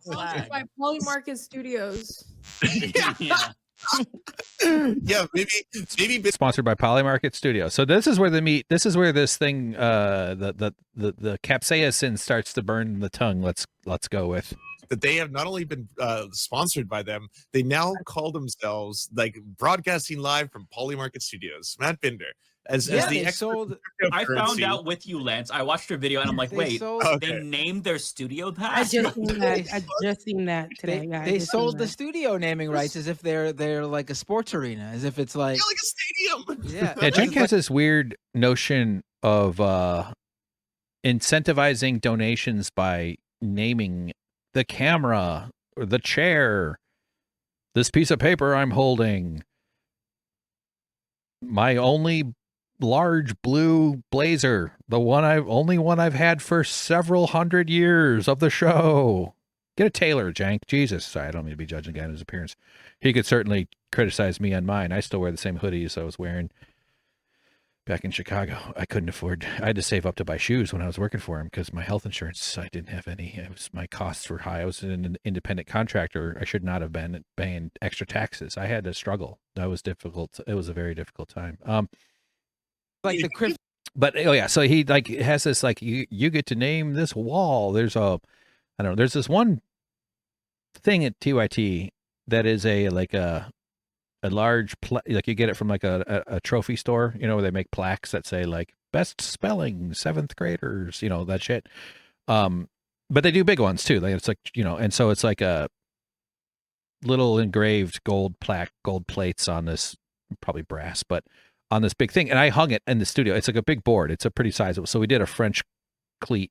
Sponsored by Flag. Polymarket Studios. Yeah. Yeah, maybe Sponsored by Polymarket Studio. So this is where this is where this thing, the capsaicin starts to burn the tongue. Let's go with that they have not only been sponsored by them, they now call themselves like broadcasting live from Polymarket Studios. Matt Binder as the they expert sold. in I found cryptocurrency. out with you, Lance. I watched your video and I'm like, They wait, sold- they Okay. named their studio that? I just seen that. I just seen that today. Yeah, I They just seen sold the that. studio naming rights as if they're like a sports arena, as if it's like Yeah, like a stadium. yeah. Yeah, Cenk has this weird notion of incentivizing donations by naming the camera or the chair, this piece of paper I'm holding, my only large blue blazer, the only one I've had for several hundred years of the show. Get a tailor, Cenk. Jesus. Sorry, I don't mean to be judging a guy on his appearance. He could certainly criticize me on mine. I still wear the same hoodies I was wearing back in Chicago. I had to save up to buy shoes when I was working for him because my health insurance, I didn't have any. My costs were high. I was an independent contractor. I should not have been paying extra taxes. I had to struggle. That was difficult. It was a very difficult time. like the crypto. But oh yeah, so he like has this like you get to name this wall. There's there's this one thing at TYT that is a large like you get it from like a trophy store, where they make plaques that say like best spelling 7th graders, that shit. But they do big ones too. Like it's like, and so it's like a little engraved gold plates on this, probably brass, but on this big thing. And I hung it in the studio. It's like a big board. It's a pretty sizable. So we did a French cleat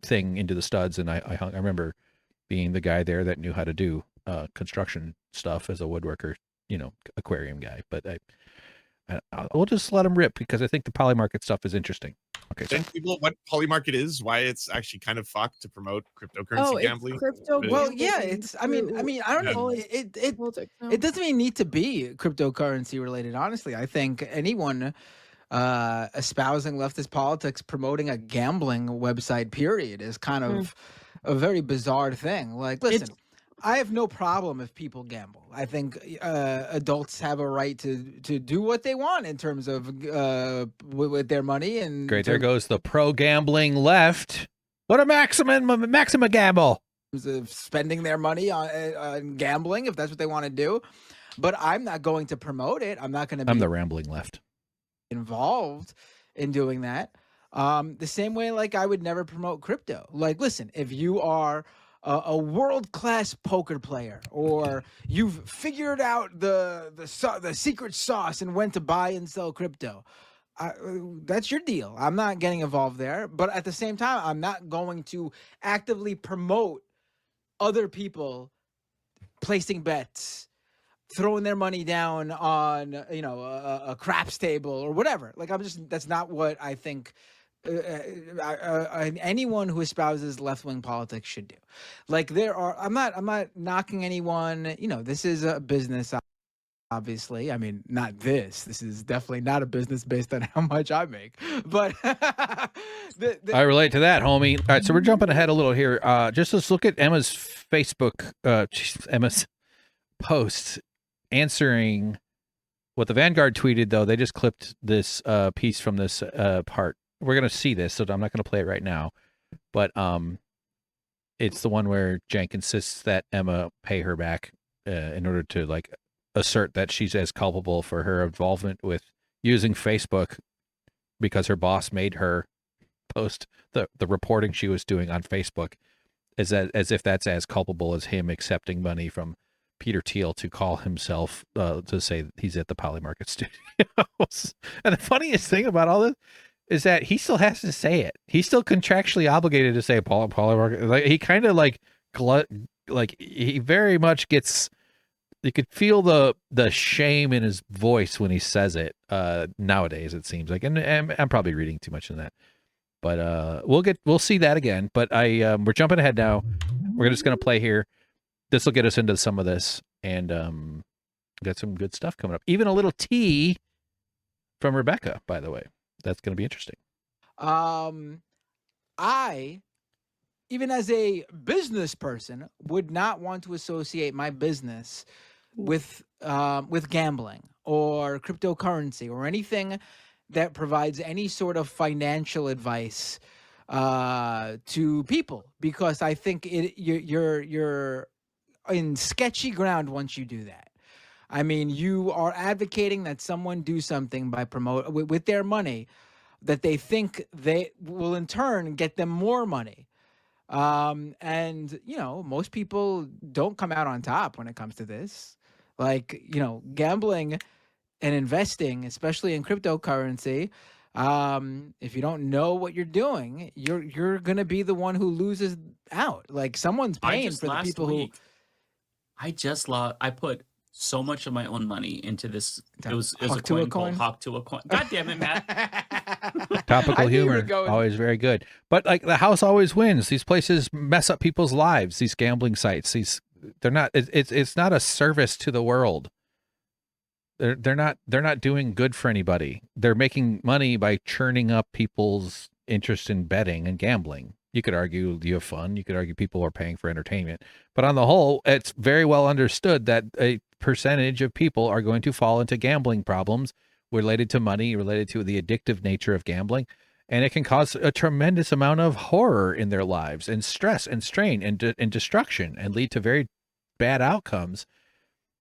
thing into the studs. And I remember being the guy there that knew how to do construction stuff as a woodworker, aquarium guy. But we'll just let him rip because I think the Polymarket stuff is interesting. Okay. Then people what Polymarket is, why it's actually kind of fucked to promote cryptocurrency Oh, it's gambling. crypto. Well, gambling yeah, it's. I mean, I don't know. It doesn't even need to be cryptocurrency related. Honestly, I think anyone espousing leftist politics promoting a gambling website, period, is kind of a very bizarre thing. Like, listen. I have no problem if people gamble. I think adults have a right to do what they want in terms of with their money. And great, there goes the pro gambling left. What a maxima gamble. Of spending their money on gambling, if that's what they want to do. But I'm not going to promote it. I'm not going to be I'm the rambling left. Involved in doing that. The same way, like, I would never promote crypto. Like, listen, if you are a world-class poker player, or you've figured out the secret sauce and when to buy and sell crypto, that's your deal. I'm not getting involved there. But at the same time, I'm not going to actively promote other people placing bets, throwing their money down on a craps table or whatever. Like, that's not what I think anyone who espouses left-wing politics should do. Like, I'm not knocking anyone. This is a business, obviously. I mean, not this. This is definitely not a business based on how much I make. But I relate to that, homie. All right, so we're jumping ahead a little here. Just let's look at Emma's Facebook, Emma's post answering what the Vanguard tweeted. Though they just clipped this piece from this part. We're going to see this, so I'm not going to play it right now. But it's the one where Cenk insists that Emma pay her back in order to, like, assert that she's as culpable for her involvement with using Facebook because her boss made her post the reporting she was doing on Facebook as if that's as culpable as him accepting money from Peter Thiel to call himself, to say he's at the Polymarket Studios. And the funniest thing about all this is that he still has to say it. He's still contractually obligated to say Polymarket. Like, he kind of like he very much gets. You could feel the shame in his voice when he says it. Nowadays, it seems like, and I'm probably reading too much in that. But we'll see that again. But we're jumping ahead now. We're just gonna play here. This will get us into some of this, and got some good stuff coming up. Even a little tea from Rebecca, by the way. That's going to be interesting. I even as a business person, would not want to associate my business with gambling or cryptocurrency or anything that provides any sort of financial advice to people, because I think you're in sketchy ground once you do that. I mean, you are advocating that someone do something by with their money that they think they will in turn get them more money. And you know, most people don't come out on top when it comes to this. Like, you know, gambling and investing, especially in cryptocurrency, if you don't know what you're doing, you're gonna be the one who loses out. Like, someone's paying for the people who. I put so much of my own money into this. It was a Hawk to a coin called coin? Hawk to a Coin. God damn it, Matt. Topical I knew you were humor, going- always very good. But like the house always wins. These places mess up people's lives. These gambling sites. They're not. It's not a service to the world. They're not doing good for anybody. They're making money by churning up people's interest in betting and gambling. You could argue you have fun. You could argue people are paying for entertainment. But on the whole, it's very well understood that a percentage of people are going to fall into gambling problems related to money, related to the addictive nature of gambling. And it can cause a tremendous amount of horror in their lives and stress and strain and destruction and lead to very bad outcomes.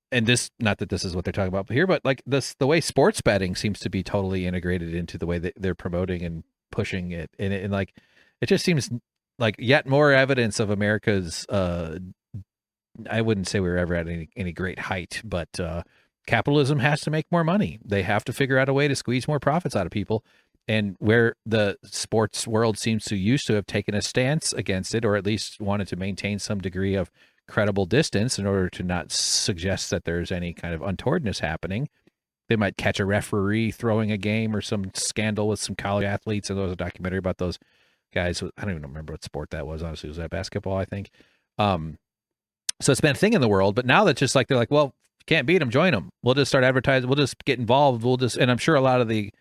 And this, not that this is what they're talking about here, but like this, the way sports betting seems to be totally integrated into the way that they're promoting and pushing it. And like, it just seems like yet more evidence of America's, I wouldn't say we were ever at any great height, but capitalism has to make more money. They have to figure out a way to squeeze more profits out of people. And where the sports world seems to used to have taken a stance against it, or at least wanted to maintain some degree of credible distance in order to not suggest that there's any kind of untowardness happening. They might catch a referee throwing a game or some scandal with some college athletes. And there was a documentary about those guys. I don't even remember what sport that was. Honestly, was that basketball? I think. So it's been a thing in the world, but now that's just like, they're like, well, can't beat them, join them. We'll just start advertising. We'll just get involved. And I'm sure a lot of the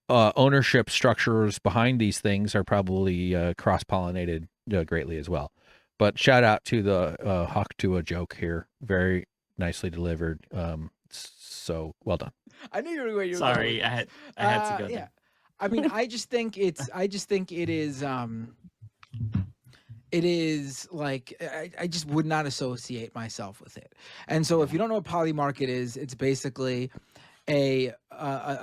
ownership structures behind these things are probably cross-pollinated greatly as well. But shout out to the Hawk to a joke here. Very nicely delivered. So well done. I knew you were where you were Sorry, going. I had to go Yeah. there. I mean, I just think it is like, I just would not associate myself with it. And so if you don't know what Polymarket is, it's basically a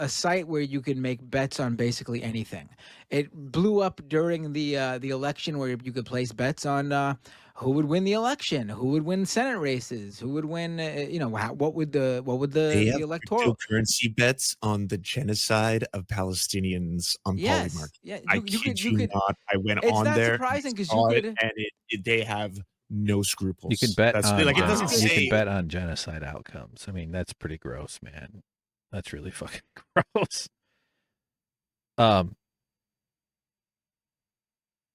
site where you can make bets on basically anything. It blew up during the election, where you could place bets on who would win the election, who would win Senate races, who would win, what would the electoral cryptocurrency bets on the genocide of Palestinians on Polymarket. Yeah, I kid you not. I went it's on not there, surprising because saw you it, could. and they have no scruples. You can bet That's on like it doesn't you say. can bet on genocide outcomes. I mean, that's pretty gross, man. That's really fucking gross.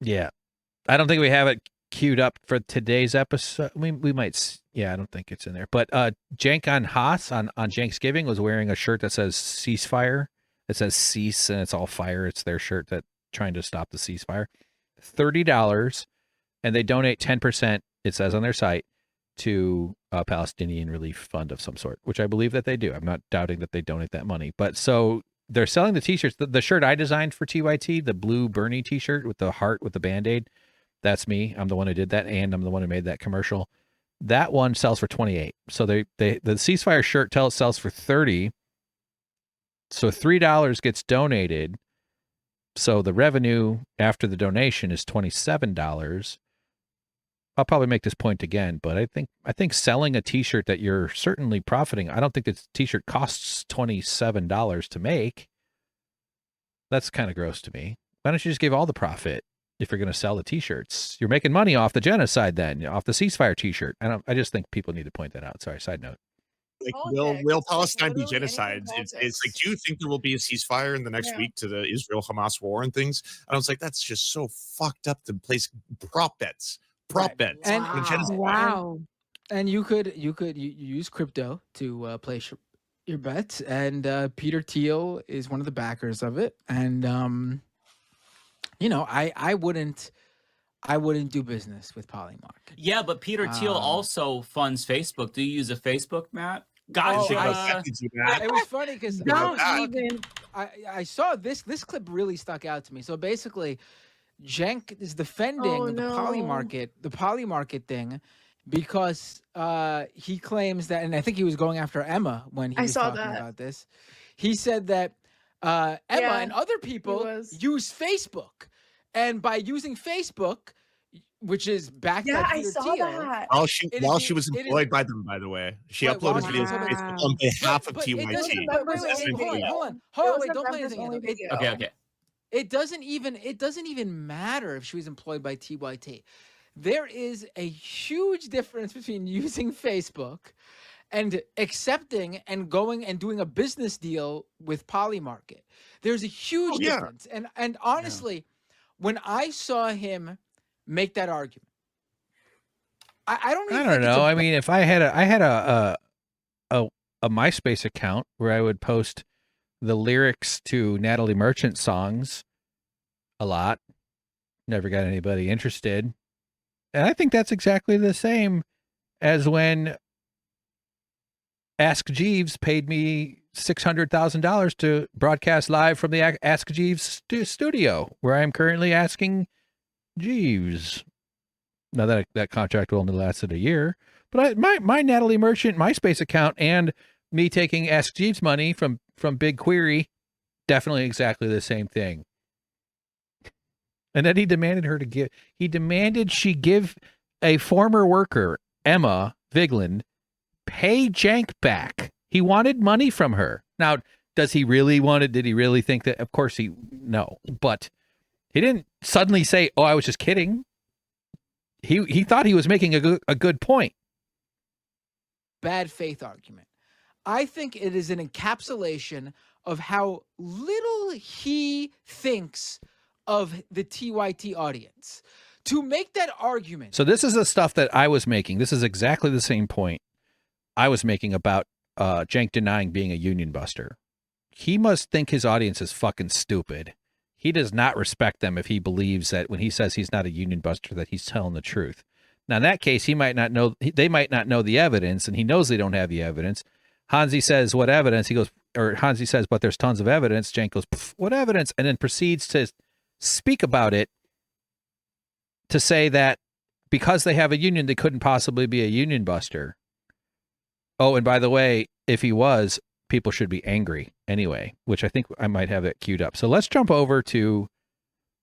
Yeah, I don't think we have it queued up for today's episode. We might. Yeah, I don't think it's in there. But Cenk on Haas on Thanksgiving was wearing a shirt that says Ceasefire. It says cease and it's all fire. It's their shirt that trying to stop the ceasefire. $30, and they donate 10%. It says on their site to a Palestinian relief fund of some sort, which I believe that they do. I'm not doubting that they donate that money. But so they're selling the t-shirts. The shirt I designed for TYT, the blue Bernie t-shirt with the heart with the Band-Aid, that's me. I'm the one who did that, and I'm the one who made that commercial. That one sells for $28. So the Ceasefire shirt sells for $30. So $3 gets donated. So the revenue after the donation is $27. I'll probably make this point again, but I think selling a t-shirt that you're certainly profiting, I don't think this t-shirt costs $27 to make. That's kind of gross to me. Why don't you just give all the profit if you're going to sell the t-shirts? You're making money off the genocide then, off the ceasefire t-shirt. I just think people need to point that out. Sorry, side note. Like, Politics. will Palestine be Literally genocide? anything It's like, politics. do you think there will be a ceasefire in the next Yeah. week to the Israel-Hamas war and things? And I was like, that's just so fucked up to place prop bets. Right. Bets. And- on a genocide. Wow. And you use crypto to place your bets, and Peter Thiel is one of the backers of it. And I I wouldn't do business with Polymarket. Yeah, but Peter Thiel also funds Facebook. Do you use a Facebook, Matt? She Gotcha. affected you, Matt. It was funny because Don't even. I saw this clip really stuck out to me. So basically, Cenk is defending the Polymarket thing because he claims that, and I think he was going after Emma when he was talking about this. He said that Emma and other people use Facebook, and by using Facebook, which is backed by Peter Thiel. While she was employed by them, by the way, she uploaded videos to Facebook on behalf of TYT. Hold on, don't play anything. Okay. It doesn't even matter if she was employed by TYT. There is a huge difference between using Facebook and accepting and going and doing a business deal with Polymarket. There's a huge difference. And honestly, when I saw him make that argument, I don't know. I mean, if I had a MySpace account where I would post the lyrics to Natalie Merchant songs a lot, never got anybody interested. And I think that's exactly the same as when Ask Jeeves paid me $600,000 to broadcast live from the Ask Jeeves studio, where I'm currently asking Jeeves. Now that contract only lasted a year, but my Natalie Merchant MySpace account and me taking Ask Jeeves money from Big Query, definitely exactly the same thing. And then he demanded she give a former worker, Emma Vigeland, pay Cenk back. He wanted money from her. Now, did he really think that? Of course no, but he didn't suddenly say, "Oh, I was just kidding." He thought he was making a good point. Bad faith argument. I think it is an encapsulation of how little he thinks of the TYT audience. To make that argument. So this is the stuff that I was making. This is exactly the same point I was making about Cenk denying being a union buster. He must think his audience is fucking stupid. He does not respect them if he believes that when he says he's not a union buster that he's telling the truth. Now in that case, they might not know the evidence, and he knows they don't have the evidence. Hansi says, "What evidence?" Hansi says, "But there's tons of evidence." Cenk goes, "What evidence?" And then proceeds to speak about it, to say that because they have a union, they couldn't possibly be a union buster. Oh, and by the way, if he was, people should be angry anyway, which I think I might have it queued up. So let's jump over to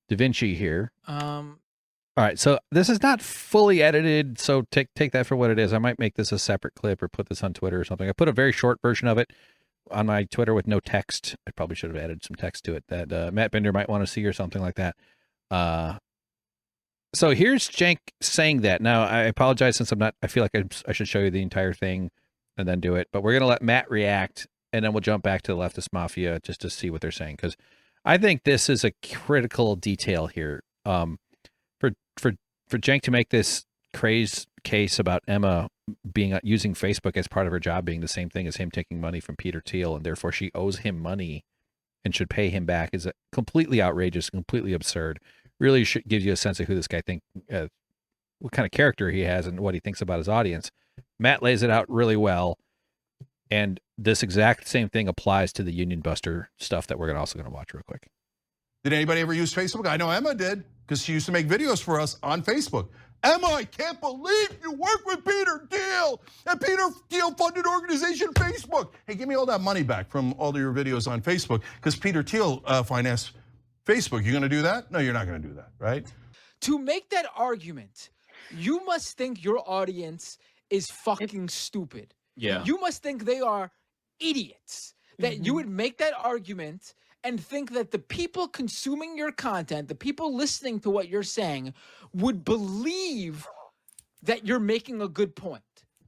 Da Vinci here. All right, so this is not fully edited, so take that for what it is. I might make this a separate clip or put this on Twitter or something. I put a very short version of it on my Twitter with no text. I probably should have added some text to it that Matt Bender might want to see or something like that. So here's Cenk saying that. Now, I apologize since I feel like I should show you the entire thing and then do it, but we're going to let Matt react, and then we'll jump back to the Leftist Mafia just to see what they're saying, because I think this is a critical detail here. For Cenk to make this crazy case about Emma using Facebook as part of her job being the same thing as him taking money from Peter Thiel, and therefore she owes him money and should pay him back, is completely outrageous, completely absurd. Really gives you a sense of who this guy what kind of character he has and what he thinks about his audience. Matt lays it out really well, and this exact same thing applies to the Union Buster stuff that we're also going to watch real quick. Did anybody ever use Facebook? I know Emma did, because she used to make videos for us on Facebook. Emma, I can't believe you work with Peter Thiel, and Peter Thiel funded organization Facebook. Hey, give me all that money back from all of your videos on Facebook, because Peter Thiel financed Facebook. You gonna do that? No, you're not gonna do that, right? To make that argument, you must think your audience is fucking stupid. Yeah. You must think they are idiots. That you would make that argument and think that the people consuming your content, the people listening to what you're saying, would believe that you're making a good point.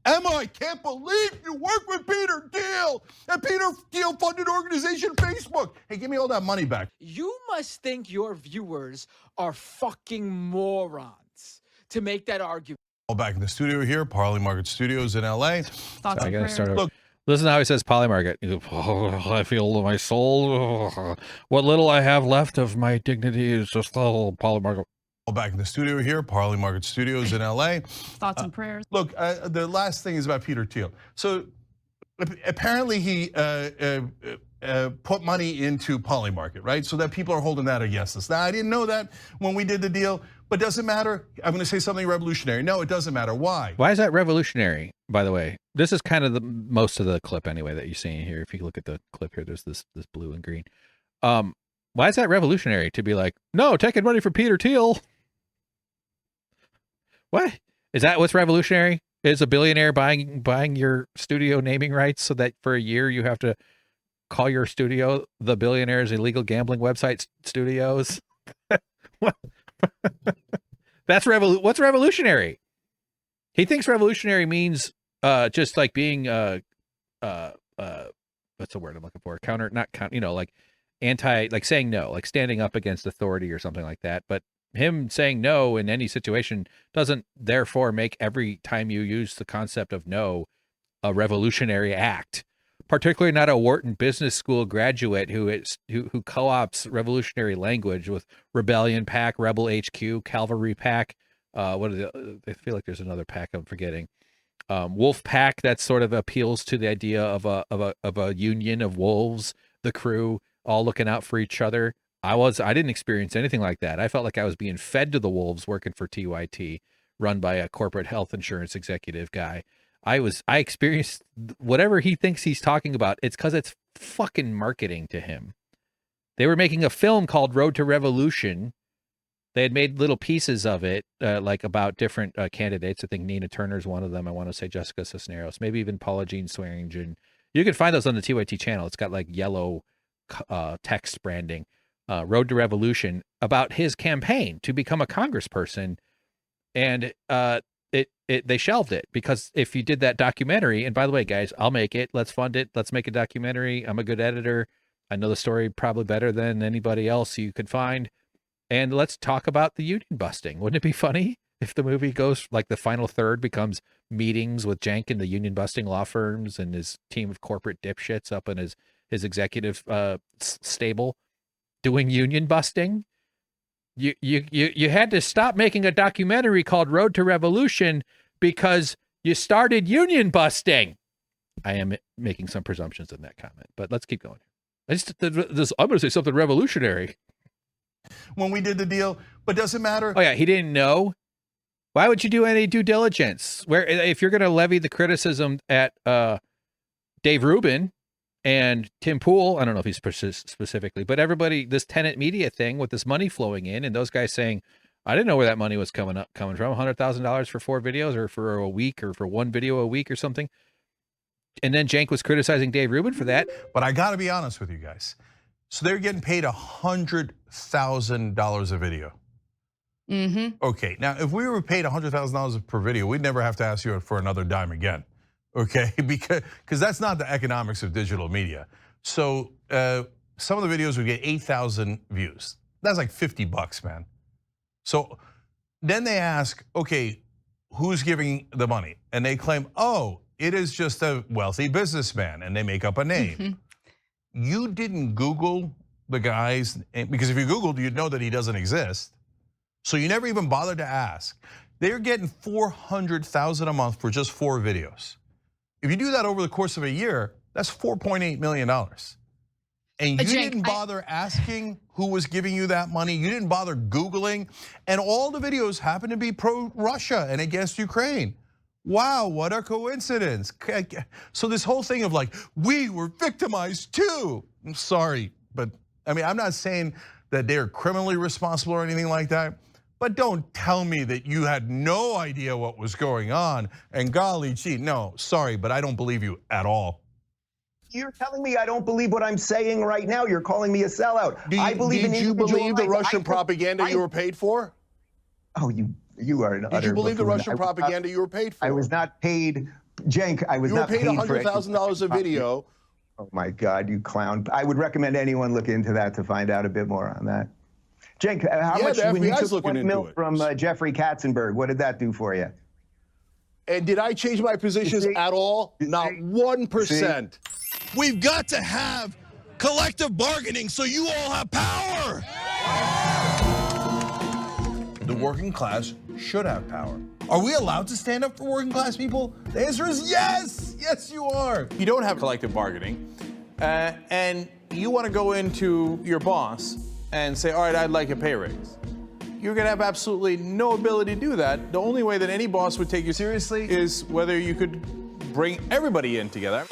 Emma, I can't believe you work with Peter Thiel, and Peter Thiel funded organization Facebook. Hey, give me all that money back. You must think your viewers are fucking morons to make that argument. Back in the studio here, Polymarket Studios in LA. Sorry, I gotta start over. Listen to how he says Polymarket. He goes, "Oh, I feel my soul. What little I have left of my dignity is just Polymarket." Back in the studio here, Polymarket Studios in LA. Thoughts and prayers. Look, the last thing is about Peter Thiel. So apparently he put money into Polymarket, right? So that people are holding that against us. Now, I didn't know that when we did the deal, but doesn't matter. I'm gonna say something revolutionary. No, it doesn't matter. Why? Why is that revolutionary, by the way? This is kind of the most of the clip anyway that you're seeing here. If you look at the clip here, there's this blue and green. Why is that revolutionary to be like, no, taking money from Peter Thiel? What? Is that what's revolutionary? Is a billionaire buying your studio naming rights so that for a year you have to call your studio the billionaire's illegal gambling website studios? That's what's revolutionary? He thinks revolutionary means just like being what's the word I'm looking for? Like anti, like saying no, like standing up against authority or something like that. But him saying no in any situation doesn't therefore make every time you use the concept of no a revolutionary act, particularly not a Wharton Business School graduate who co-ops revolutionary language with Rebellion Pack, Rebel HQ, Cavalry Pack. What are I feel like there's another pack I'm forgetting. Wolf Pack that sort of appeals to the idea of a union of wolves, the crew all looking out for each other. I didn't experience anything like that. I felt like I was being fed to the wolves working for TYT, run by a corporate health insurance executive guy. I experienced whatever he thinks he's talking about. It's because it's fucking marketing to him. They were making a film called Road to Revolution. They had made little pieces of it, like about different candidates. I think Nina Turner's one of them. I want to say Jessica Cisneros, maybe even Paula Jean Swearingen. You can find those on the TYT channel. It's got like yellow text branding. Road to Revolution, about his campaign to become a congressperson, and they shelved it because if you did that documentary, and by the way, guys, I'll make it. Let's fund it. Let's make a documentary. I'm a good editor. I know the story probably better than anybody else you could find. And let's talk about the union busting. Wouldn't it be funny if the movie goes like the final third becomes meetings with Cenk and the union busting law firms and his team of corporate dipshits up in his executive stable doing union busting? You had to stop making a documentary called Road to Revolution because you started union busting. I am making some presumptions in that comment, but let's keep going. I'm going to say something revolutionary. When we did the deal, but doesn't matter. Oh yeah, he didn't know. Why would you do any due diligence? Where if you're going to levy the criticism at Dave Rubin and Tim Pool, I don't know if he's specifically, but everybody, this tenant media thing with this money flowing in and those guys saying, I didn't know where that money was coming from, $100,000 for 4 videos or for a week or for 1 video a week or something. And then Cenk was criticizing Dave Rubin for that. But I got to be honest with you guys. So they're getting paid $100,000 a video. Mm-hmm. Okay, now if we were paid $100,000 per video, we'd never have to ask you for another dime again. Okay, because that's not the economics of digital media. So some of the videos would get 8,000 views. That's like $50, man. So then they ask, okay, who's giving the money? And they claim, oh, it is just a wealthy businessman, and they make up a name. Mm-hmm. You didn't Google the guys, because if you Googled, you'd know that he doesn't exist. So you never even bothered to ask. They're getting $400,000 a month for just 4 videos. If you do that over the course of a year, that's $4.8 million. And you didn't bother asking who was giving you that money. You didn't bother Googling. And all the videos happen to be pro-Russia and against Ukraine. Wow, what a coincidence. So this whole thing of like, we were victimized too. I'm sorry, but I mean, I'm not saying that they're criminally responsible or anything like that. But don't tell me that you had no idea what was going on. And golly gee, no, sorry, but I don't believe you at all. You're telling me I don't believe what I'm saying right now. You're calling me a sellout. I believe in Did you believe the Russian propaganda you were paid for? Oh, you are an utter Did you believe the buffoon. Russian propaganda you were paid for? I was not paid, Cenk. I was not paid. You were paid $100,000 a video. Oh my God, you clown! I would recommend anyone look into that to find out a bit more on that. Cenk, how much when you took $1 million from Jeffrey Katzenberg? What did that do for you? And did I change my positions at all? Not 1%. We've got to have collective bargaining so you all have power. the working class should have power. Are we allowed to stand up for working class people? The answer is yes. Yes, you are. If you don't have collective bargaining and you want to go into your boss and say, all right, I'd like a pay raise, you're going to have absolutely no ability to do that. The only way that any boss would take you seriously is whether you could bring everybody in together.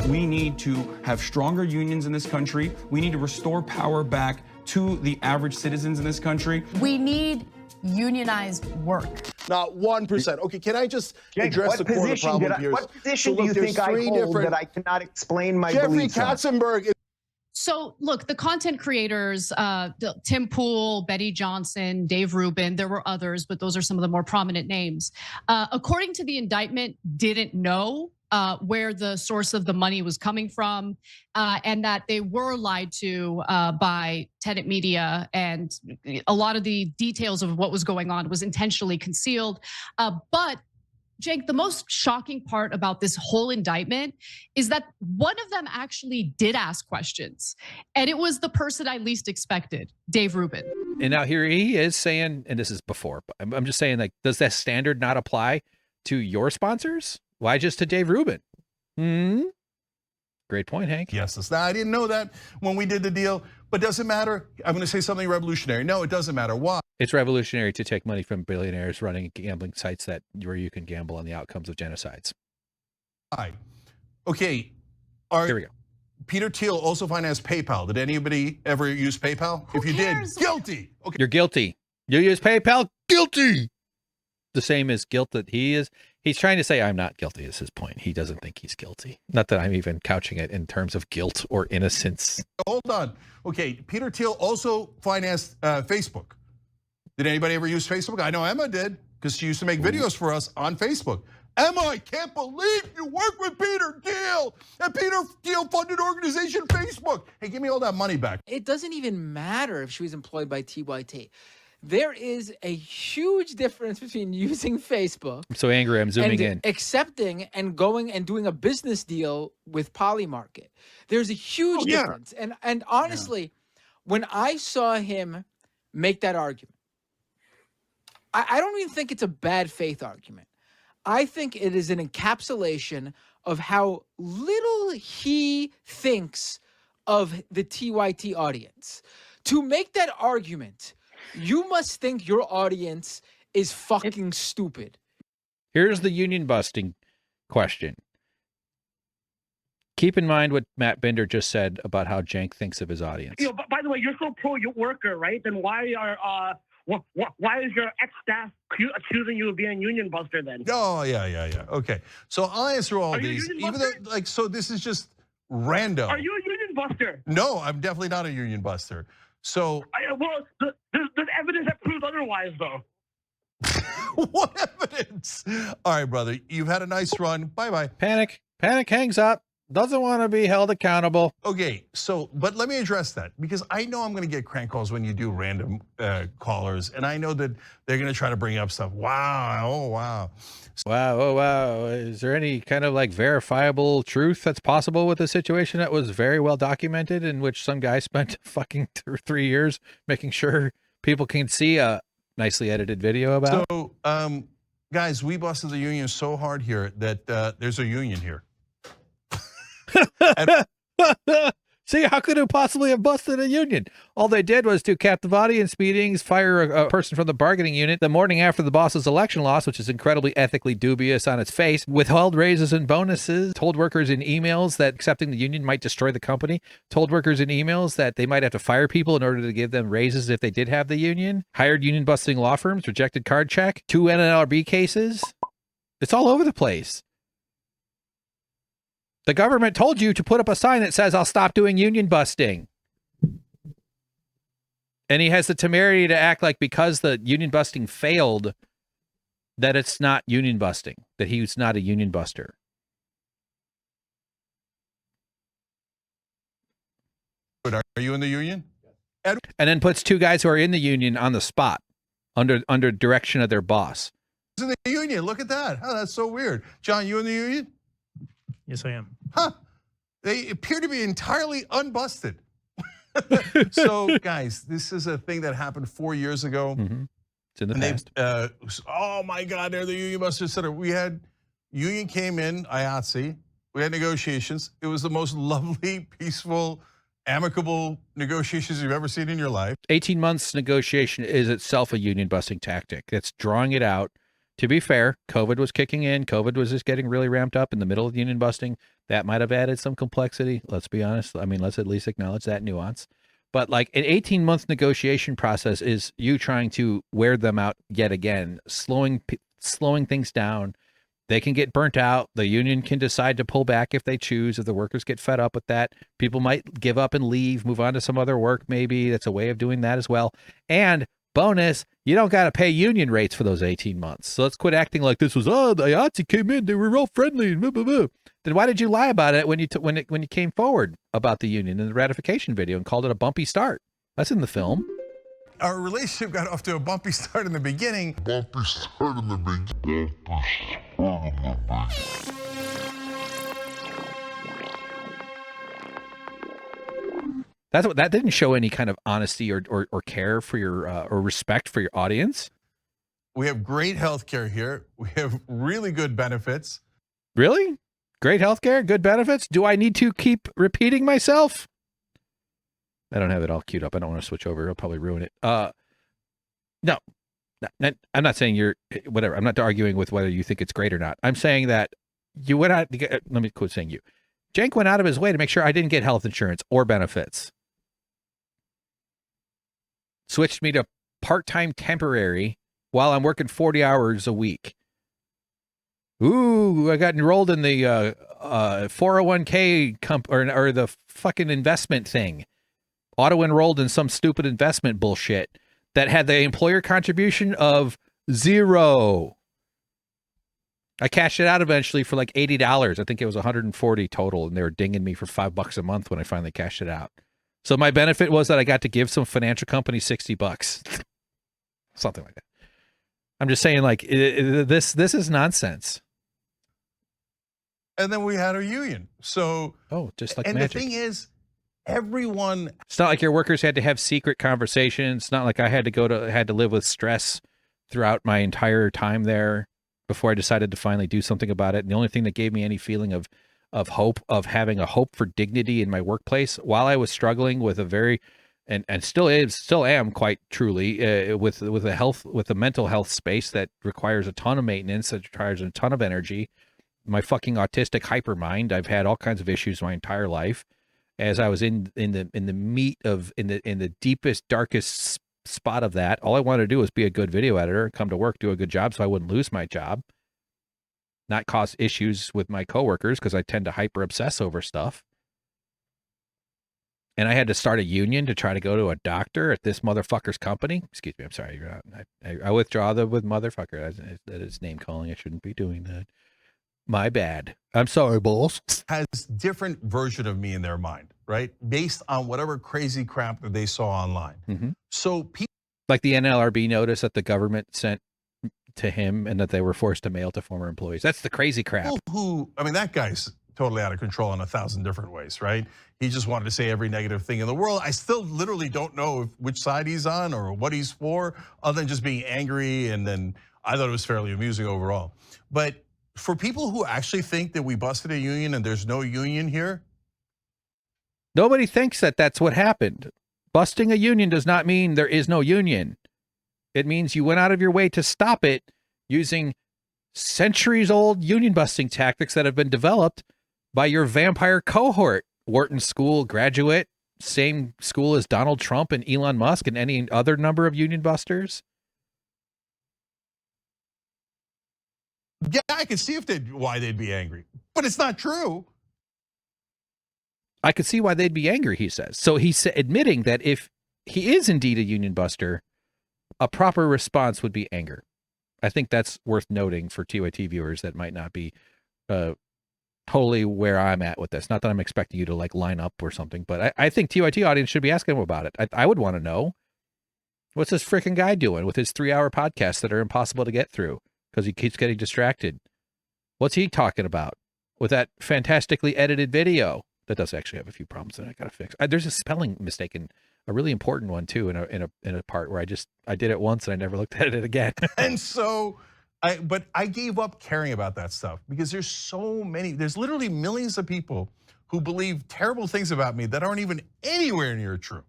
We need to have stronger unions in this country. We need to restore power back to the average citizens in this country. We need unionized work. Not 1%. Okay, can I just address the core of the problem here? What position do you think I hold that I cannot explain my beliefs Jeffrey Katzenberg. So look, the content creators, Tim Pool, Betty Johnson, Dave Rubin, there were others, but those are some of the more prominent names. According to the indictment, didn't know where the source of the money was coming from, and that they were lied to by Tenet Media, and a lot of the details of what was going on was intentionally concealed. But Cenk, the most shocking part about this whole indictment is that one of them actually did ask questions, and it was the person I least expected, Dave Rubin. And now here he is saying, and this is before, but I'm just saying, like, does that standard not apply to your sponsors? Why just to Dave Rubin? Great point, Hank. Yes, I didn't know that when we did the deal, but doesn't matter. I'm going to say something revolutionary. No, it doesn't matter. Why? It's revolutionary to take money from billionaires running gambling sites where you can gamble on the outcomes of genocides. Why? Okay. Here we go. Peter Thiel also financed PayPal. Did anybody ever use PayPal? If you did, guilty. Okay. You're guilty. You use PayPal? Guilty. The same as guilt that he is. He's trying to say I'm not guilty is his point. He doesn't think he's guilty. Not that I'm even couching it in terms of guilt or innocence. Hold on. Okay, Peter Thiel also financed Facebook. Did anybody ever use Facebook? I know Emma did, because she used to make videos for us on Facebook. Emma, I can't believe you work with Peter Thiel. And Peter Thiel funded organization Facebook. Hey, give me all that money back. It doesn't even matter if she was employed by TYT. There is a huge difference between using Facebook. I'm so angry, I'm zooming in. Accepting and going and doing a business deal with Polymarket. There's a huge difference. And honestly, when I saw him make that argument, I don't even think it's a bad faith argument. I think it is an encapsulation of how little he thinks of the TYT audience. To make that argument, you must think your audience is fucking stupid. Here's the union busting question. Keep in mind what Matt Bender just said about how Cenk thinks of his audience. You know, by the way, you're so pro-worker, right? Then why is your ex-staff accusing you of being a union buster then? Oh, yeah. Okay, so I'll answer all these. Even though, so this is just random. Are you a union buster? No, I'm definitely not a union buster. So, there's evidence that proves otherwise, though. What evidence? All right, brother, you've had a nice run. Bye-bye. Panic hangs up. Doesn't want to be held accountable. Okay, so, but let me address that, because I know I'm going to get crank calls when you do random callers, and I know that they're going to try to bring up stuff. Wow, oh wow. Wow, oh wow. Is there any kind of like verifiable truth that's possible with a situation that was very well documented, in which some guy spent fucking 3 years making sure people can see a nicely edited video about? So, guys, we busted the union so hard here that there's a union here. See, how could it possibly have busted a union? All they did was do captive audience meetings, fire a person from the bargaining unit the morning after the boss's election loss, which is incredibly ethically dubious on its face, withheld raises and bonuses, told workers in emails that accepting the union might destroy the company, told workers in emails that they might have to fire people in order to give them raises if they did have the union, hired union busting law firms, rejected card check, 2 NLRB cases. It's all over the place. The government told you to put up a sign that says, I'll stop doing union busting. And he has the temerity to act like because the union busting failed, that it's not union busting, that he's not a union buster. But are you in the union? And then puts 2 guys who are in the union on the spot under direction of their boss. In the union, look at that. Oh, that's so weird. John, you in the union? Yes, I am. Huh. They appear to be entirely unbusted. So, guys, this is a thing that happened 4 years ago. Mm-hmm. It's in the past. Oh my God, they're the Union Busters Center. We had union came in, IATSE. We had negotiations. It was the most lovely, peaceful, amicable negotiations you've ever seen in your life. 18 months negotiation is itself a union busting tactic. It's drawing it out. To be fair, COVID was kicking in. COVID was just getting really ramped up in the middle of union busting. That might have added some complexity. Let's be honest. I mean, let's at least acknowledge that nuance. But like an 18-month negotiation process is you trying to wear them out yet again, slowing things down. They can get burnt out. The union can decide to pull back if they choose. If the workers get fed up with that, people might give up and leave, move on to some other work. Maybe that's a way of doing that as well. And bonus, you don't got to pay union rates for those 18 months. So let's quit acting like this was, the IATSE came in, they were all friendly. Blah, blah, blah. Then why did you lie about it when you came forward about the union in the ratification video and called it a bumpy start? That's in the film. Our relationship got off to a bumpy start in the beginning. That didn't show any kind of honesty or care for your or respect for your audience. We have great healthcare here. We have really good benefits. Really? Great healthcare, good benefits? Do I need to keep repeating myself? I don't have it all queued up. I don't want to switch over. I'll probably ruin it. No, I'm not saying you're whatever. I'm not arguing with whether you think it's great or not. I'm saying that you went out. Let me quit saying you. Cenk went out of his way to make sure I didn't get health insurance or benefits. Switched me to part-time temporary while I'm working 40 hours a week. Ooh, I got enrolled in the 401k or the fucking investment thing. Auto-enrolled in some stupid investment bullshit that had the employer contribution of 0. I cashed it out eventually for like $80. I think it was $140 total, and they were dinging me for $5 a month when I finally cashed it out. So my benefit was that I got to give some financial company $60. Something like that. I'm just saying, like, this is nonsense. And then we had our union. So just like and magic. The thing is, everyone. It's not like your workers had to have secret conversations. It's not like I had to live with stress throughout my entire time there before I decided to finally do something about it. And the only thing that gave me any feeling of hope, of having a hope for dignity in my workplace, while I was struggling with a very and still am quite truly with a mental health space that requires a ton of maintenance, that requires a ton of energy. My fucking autistic hypermind. I've had all kinds of issues my entire life. As I was in the meat of in the deepest, darkest spot of that, all I wanted to do was be a good video editor, come to work, do a good job, so I wouldn't lose my job, not cause issues with my coworkers because I tend to hyper obsess over stuff. And I had to start a union to try to go to a doctor at this motherfucker's company. Excuse me, I'm sorry. You're not, I withdraw the with motherfucker. That is name calling. I shouldn't be doing that. My bad. I'm sorry, boss. Has different version of me in their mind, right? Based on whatever crazy crap that they saw online. Mm-hmm. So people like the NLRB notice that the government sent to him and that they were forced to mail to former employees. That's the crazy crap. That guy's totally out of control in 1,000 different ways, right? He just wanted to say every negative thing in the world. I still literally don't know which side he's on or what he's for, other than just being angry. And then I thought it was fairly amusing overall. But for people who actually think that we busted a union and there's no union here. Nobody thinks that that's what happened. Busting a union does not mean there is no union. It means you went out of your way to stop it using centuries-old union busting tactics that have been developed by your vampire cohort. Wharton School graduate, same school as Donald Trump and Elon Musk and any other number of union busters. Yeah, I can see why they'd be angry, but it's not true. I could see why they'd be angry, he says. So he's admitting that if he is indeed a union buster, a proper response would be anger. I think that's worth noting for TYT viewers that might not be totally where I'm at with this. Not that I'm expecting you to like line up or something, but I think TYT audience should be asking him about it. I would want to know, what's this freaking guy doing with his 3-hour podcasts that are impossible to get through because he keeps getting distracted? What's he talking about with that fantastically edited video That does actually have a few problems that I got to fix. There's a spelling mistake in a really important one too in a part where I did it once and I never looked at it again. And so, I gave up caring about that stuff because there's literally millions of people who believe terrible things about me that aren't even anywhere near true.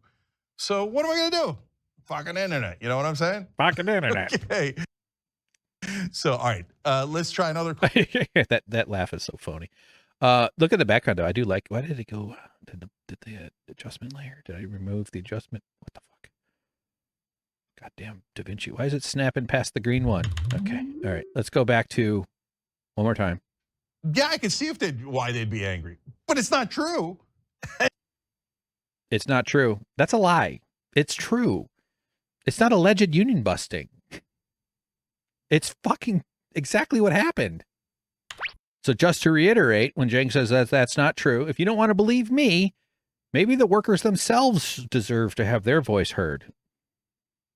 So what am I gonna do? Fucking internet, you know what I'm saying? Fucking internet. Okay. So, all right, let's try another. that laugh is so phony. Look at the background though. I do like. Why did it go? Did the adjustment layer? Did I remove the adjustment? What the fuck? Goddamn DaVinci. Why is it snapping past the green one? Okay. All right. Let's go back to one more time. Yeah, I can see why they'd be angry, but it's not true. It's not true. That's a lie. It's true. It's not alleged union busting. It's fucking exactly what happened. So just to reiterate, when Cenk says that that's not true, if you don't want to believe me, maybe the workers themselves deserve to have their voice heard.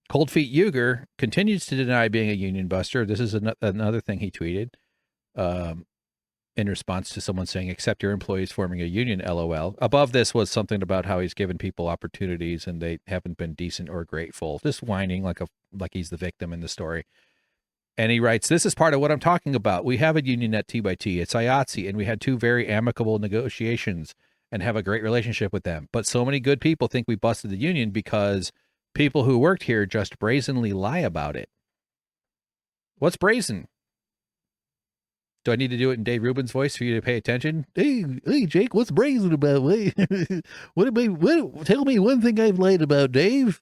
Cold Feet Uygur continues to deny being a union buster. This is another thing he tweeted in response to someone saying, accept your employees forming a union, LOL. Above this was something about how he's given people opportunities and they haven't been decent or grateful. Just whining like he's the victim in the story. And he writes, this is part of what I'm talking about. We have a union at T/T. It's IATSE, and we had 2 very amicable negotiations and have a great relationship with them. But so many good people think we busted the union because people who worked here just brazenly lie about it. What's brazen? Do I need to do it in Dave Rubin's voice for you to pay attention? Hey, Jake, what's brazen about? Tell me one thing I've lied about, Dave.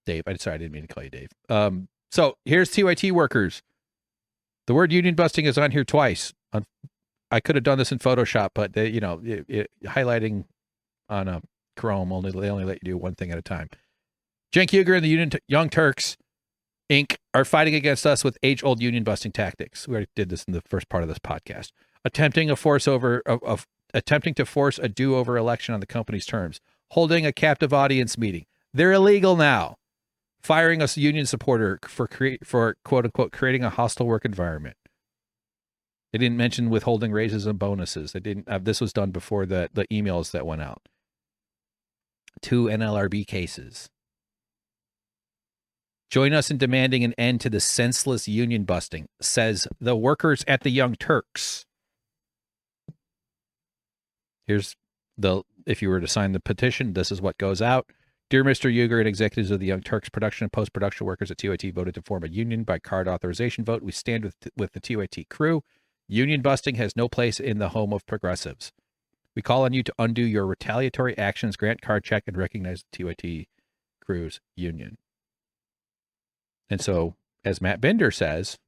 Dave, sorry, I didn't mean to call you Dave. So here's TYT workers. The word union busting is on here twice. I could have done this in Photoshop, but they, highlighting on a Chrome, they only let you do one thing at a time. Cenk Uygur and the Young Turks, Inc. are fighting against us with age-old union busting tactics. We already did this in the first part of this podcast. Attempting to force a do-over election on the company's terms. Holding a captive audience meeting. They're illegal now. Firing a union supporter for quote unquote creating a hostile work environment. They didn't mention withholding raises and bonuses. They didn't. This was done before the emails that went out. 2 NLRB cases. Join us in demanding an end to the senseless union busting, says the workers at the Young Turks. Here's if you were to sign the petition, this is what goes out. Dear Mr. Uygur and executives of the Young Turks production and post-production workers at TYT voted to form a union by card authorization vote. We stand with the TYT crew. Union busting has no place in the home of progressives. We call on you to undo your retaliatory actions, grant card check, and recognize the TYT crew's union. And so, as Matt Bender says,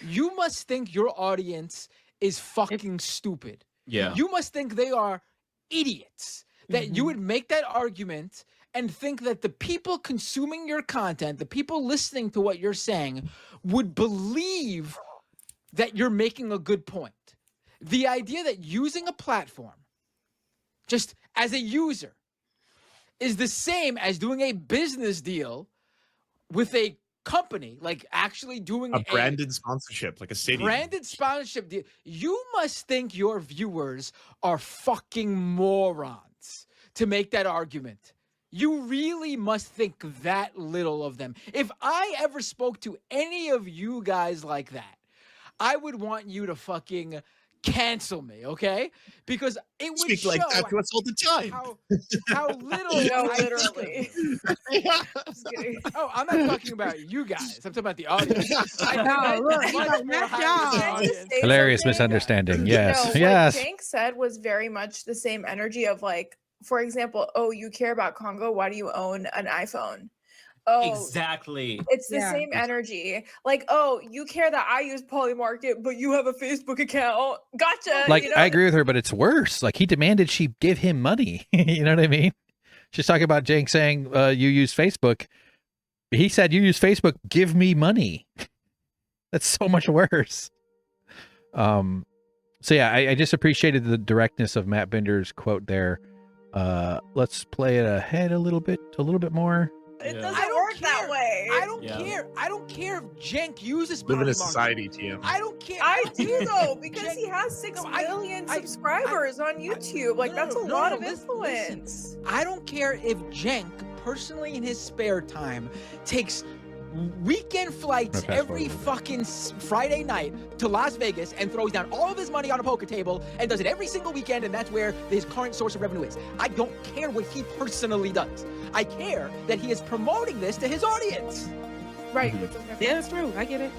you must think your audience is fucking stupid. Yeah. You must think they are idiots. That you would make that argument and think that the people consuming your content, the people listening to what you're saying, would believe that you're making a good point. The idea that using a platform, just as a user, is the same as doing a business deal with a company, like actually doing a branded sponsorship, like a stadium. Branded sponsorship deal. You must think your viewers are fucking morons to make that argument. You really must think that little of them. If I ever spoke to any of you guys like that, I would want you to fucking cancel me, okay? Because it would speak show like that to us all the time. How little. No, literally. Just kidding. Oh, I'm not talking about you guys. I'm talking about the audience. I know. Look, hilarious misunderstanding. Yes, no, yes. What Cenk said was very much the same energy of like, for example, oh, you care about Congo. Why do you own an iPhone? Oh, exactly. It's the same energy. Like, oh, you care that I use Polymarket, but you have a Facebook account. Gotcha. Like, you know? I agree with her, but it's worse. Like, he demanded she give him money. You know what I mean? She's talking about Cenk saying, you use Facebook. He said, you use Facebook, give me money. That's so much worse. So yeah, I just appreciated the directness of Matt Bender's quote there. Let's play it ahead a little bit more. It doesn't work that way. I don't care. I don't care if Cenk uses Live in a Polymarket. society, TM. I don't care. I don't do care. though, because Cenk- he has 6 No, million subscribers on YouTube. Like that's a lot of influence. I don't care if Cenk personally in his spare time takes weekend flights every fucking Friday night to Las Vegas and throws down all of his money on a poker table and does it every single weekend, and that's where his current source of revenue is. I don't care what he personally does. I care that he is promoting this to his audience. Right. Yeah, that's true. I get it.